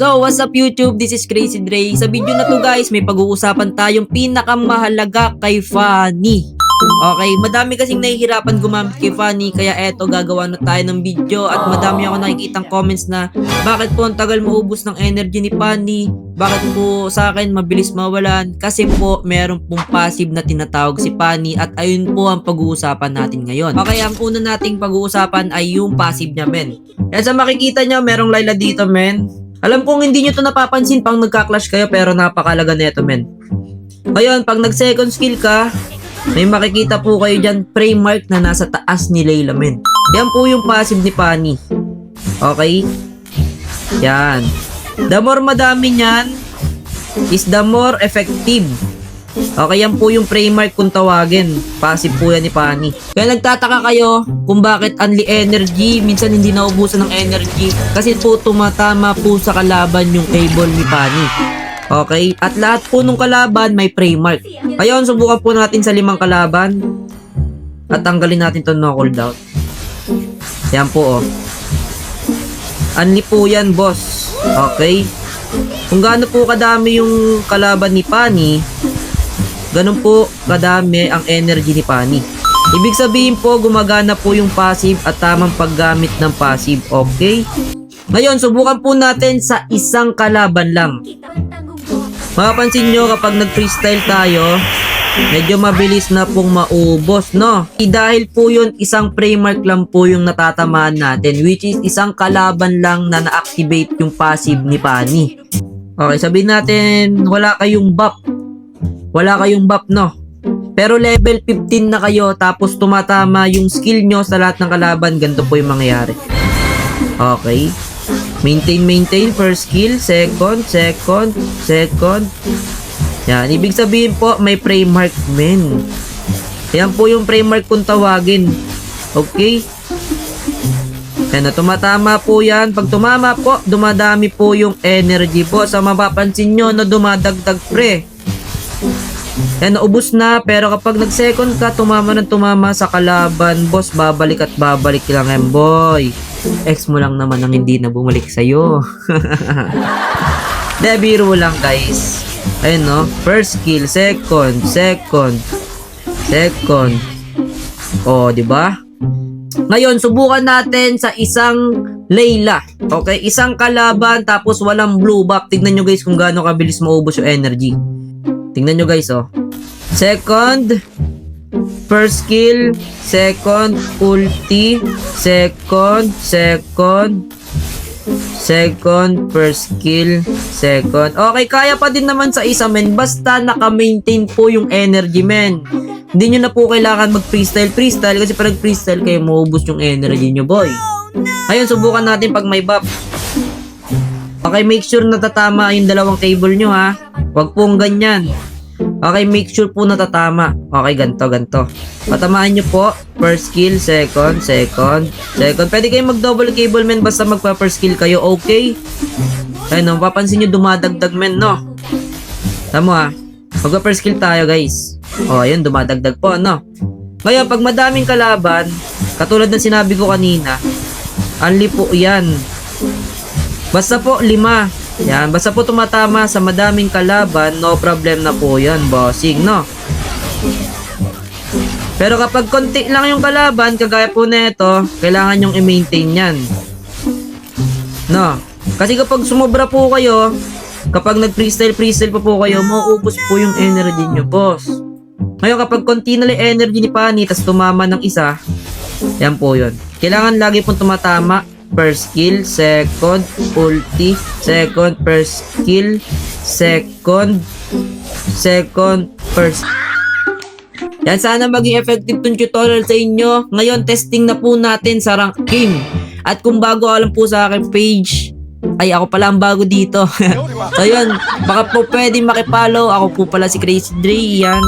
So, what's up YouTube? This is Crazy Dre. Sa video na to guys, may pag-uusapan tayong pinakamahalaga kay Fanny. Okay, madami kasing nahihirapan gumamit kay Fanny, kaya eto gagawa na tayo ng video at madami ako nakikitang comments na bakit po ang tagal maubos ng energy ni Fanny, bakit po sa akin mabilis mawalan, kasi po meron pong passive na tinatawag si Fanny at ayun po ang pag-uusapan natin ngayon. Okay, ang una nating pag-uusapan ay yung passive niya men. Kaya sa makikita nyo, merong Layla dito men. Alam kong hindi nyo to napapansin pang nagka-clash kayo pero napakalaga neto men. Ngayon, pag nag-second skill ka, may makikita po kayo dyan frame mark na nasa taas ni Layla men. Yan po yung passive ni Fanny. Okay? Yan. The more madami nyan is the more effective. Okay, yan po yung frame mark kung tawagin. Passive po yan ni Fanny. Kaya nagtataka kayo kung bakit only energy, minsan hindi naubusan ng energy. Kasi po tumatama po sa kalaban yung cable ni Fanny. Okay, at lahat po nung kalaban may frame mark. Ayun, subukan po natin sa 5 kalaban. At tanggalin natin to no cooldown. Yan po oh. Only po yan boss. Okay. Kung gaano po kadami yung kalaban ni Fanny, ganun po kadami ang energy ni Fanny. Ibig sabihin po gumagana po yung passive at tamang paggamit ng passive. Okay? Ngayon, subukan po natin sa isang kalaban lang. Mapapansin nyo kapag nag-freestyle tayo, medyo mabilis na pong maubos, no? Dahil po yun, isang frame mark lang po yung natatamaan natin, which is isang kalaban lang na na-activate yung passive ni Fanny. Okay, sabihin natin, wala kayong buff. Wala kayong buff, no? Pero level 15 na kayo, tapos tumatama yung skill nyo sa lahat ng kalaban, ganito po yung mangyayari. Okay. Maintain, first skill, second. Yan, ibig sabihin po, may frame mark, men. Yan po yung frame mark kung tawagin. Okay? Yan na, tumatama po yan. Pag tumama po, dumadami po yung energy po. Sa mapapansin nyo, no, dumadagdag pre. Yan, naubos na. Pero kapag nag-second ka, tumama ng tumama sa kalaban, boss, babalik at babalik lang yan, boy. Ex mo lang naman ang hindi na bumalik sa'yo. De, biro lang guys. Ayun no, first skill, second. Oh, di ba? Ngayon, subukan natin sa isang Layla. Okay, isang kalaban tapos walang blue buff. Tignan nyo guys kung gaano kabilis maubos yung energy. Tignan nyo guys oh. Second, first skill, second, ulti, second, first skill, second. Okay, kaya pa din naman sa isa men, basta naka-maintain po yung energy men. Hindi nyo na po kailangan mag-freestyle kasi pag freestyle kayo, maubos yung energy nyo boy. Ayun, subukan natin pag may buff. Okay, make sure na tatama yung dalawang cable nyo ha. Huwag pong ganyan. Okay, make sure po na tatama. Okay, ganto. Patamaan nyo po. First skill, second. Pwede kayong mag-double cable men basta magpa-first skill kayo. Okay? Ayun, no, mapapansin nyo dumadagdag men, no? Tama ha. Magpa-first skill tayo guys. O, ayun, dumadagdag po, no? Ngayon, pag madaming kalaban, katulad ng sinabi ko kanina, only po yan. Basta po 5. Yan, basta po tumatama sa madaming kalaban, no problem na po yan, bossing, no? Pero kapag konti lang yung kalaban, kagaya po nito, kailangan nyong i-maintain yan. No? Kasi kapag sumobra po kayo, kapag nag-freestyle pa po kayo, mauubos po yung energy nyo, boss. Ngayon, kapag konti na lang energy ni Fanny, tas tumama ng isa, yan po yun. Kailangan lagi pong tumatama. First skill, second, ulti, second, first skill, second, first. Yan, sana maging effective tong tutorial sa inyo. Ngayon, testing na po natin sa rank game. At kung bago alam po sa aking page, ay ako pala ang bago dito. So yun, baka po pwede makipollow. Ako po pala si Crazy Dre, yan.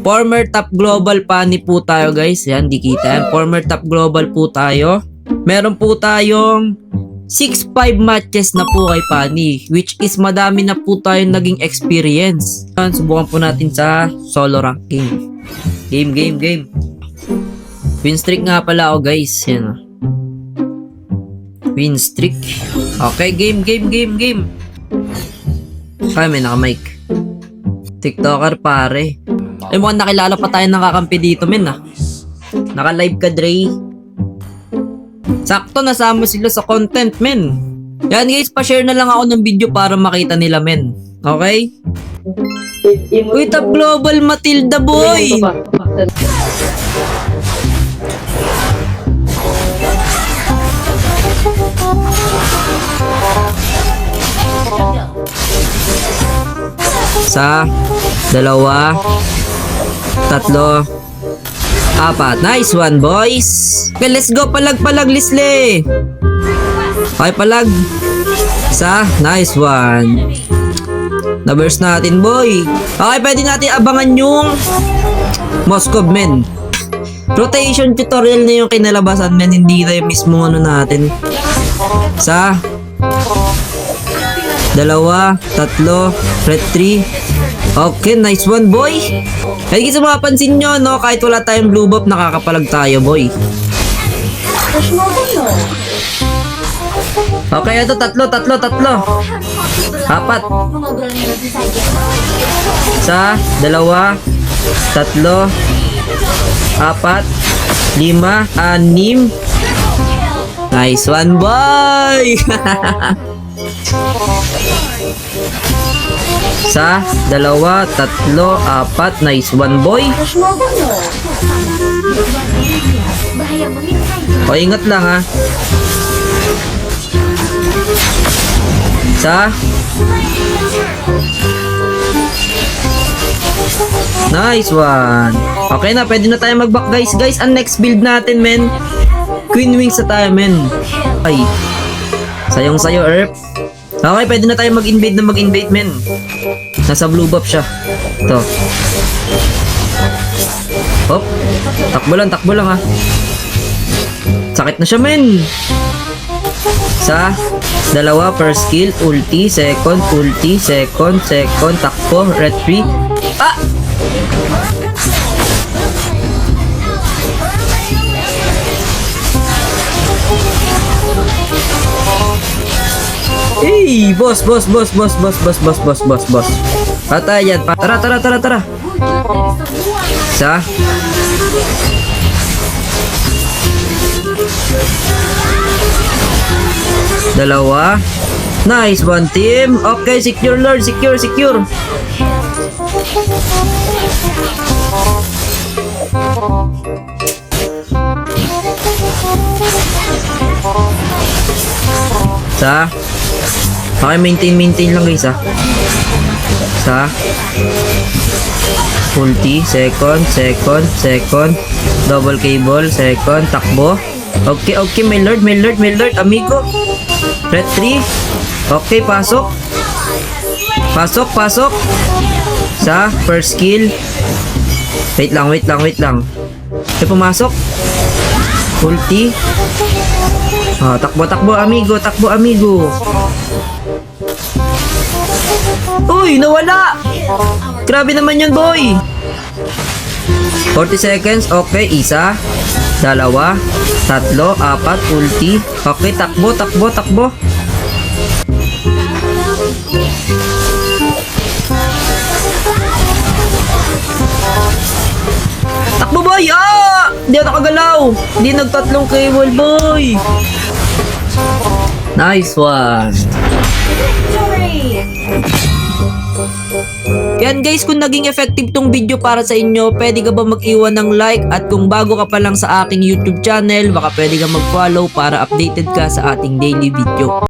Former top global Fanny po tayo guys. Yan, di kita yan. Former top global po tayo. Meron po tayong 6-5 matches na po kay Fanny, which is madami na po tayong naging experience. Subukan po natin sa solo ranking. Game. Win streak nga pala ako guys. Yan. Win streak. Okay, game. Ay, may naka-mic. TikToker pare. Ay, mukhang nakilala pa tayo ng kakampi dito, men ah. Naka-live ka, Dre. Sakto, nasama sila sa content, men. Yan guys, pa-share na lang ako ng video para makita nila, men. Okay? Uy, Top Global Matilda, boy! Isa, dalawa, tatlo, apat. Nice one, boys. Okay, let's go. Palag, Lisle. Okay, palag. Isa, nice one. Na-burst natin, boy. Okay, pwede natin abangan yung Moskov, men. Rotation tutorial na yung kinalabasan, men. Hindi na yung mismo ano natin. Isa, dalawa, tatlo, red 3. Okay, nice one, boy. Kaya sa mapapansin nyo, no, kahit wala tayong blue buff, nakakapalag tayo, boy. Okay, ito, tatlo. Apat. Isa, dalawa, tatlo, apat, lima, anim. Nice one, boy. Isa, dalawa, tatlo, apat. Nice one, boy. O, ingat lang, ha. Isa. Nice one. Okay na, pwede na tayo mag-back, guys. Guys, ang next build natin, men. Queen Wings sa tayo, men. Ay. Sayong sayo, Earth. Okay, pwede na tayo mag-invade, men. Nasa blue buff siya. Ito. Hop. Takbo lang, ha. Sakit na siya, men. Isa, dalawa, first skill, ulti, second, takbo, red 3. Ah! Hey, boss. Patay yan. Tara. Isa. Dalawa. Nice one, team. Okay, secure, Lord. Secure. Isa. Okay, maintain lang, guys, ha. Isa. Ulti, second, double cable, second, takbo. Okay, may lord, amigo. Red 3. Okay, pasok. Sa first skill. Wait lang. Okay, pumasok. Ulti. Ah, takbo, amigo. Uy, nawala. Grabe naman yun, boy. 40 seconds. Okay, isa, dalawa, tatlo, apat, ulti. Okay, takbo. Takbo, boy! Ah! Hindi ako nakagalaw. Hindi nagtatlong cable, boy. Nice one. Yan guys, kung naging effective tong video para sa inyo, pwede ka ba mag-iwan ng like? At kung bago ka pa lang sa aking YouTube channel, baka pwede ka mag-follow para updated ka sa ating daily video.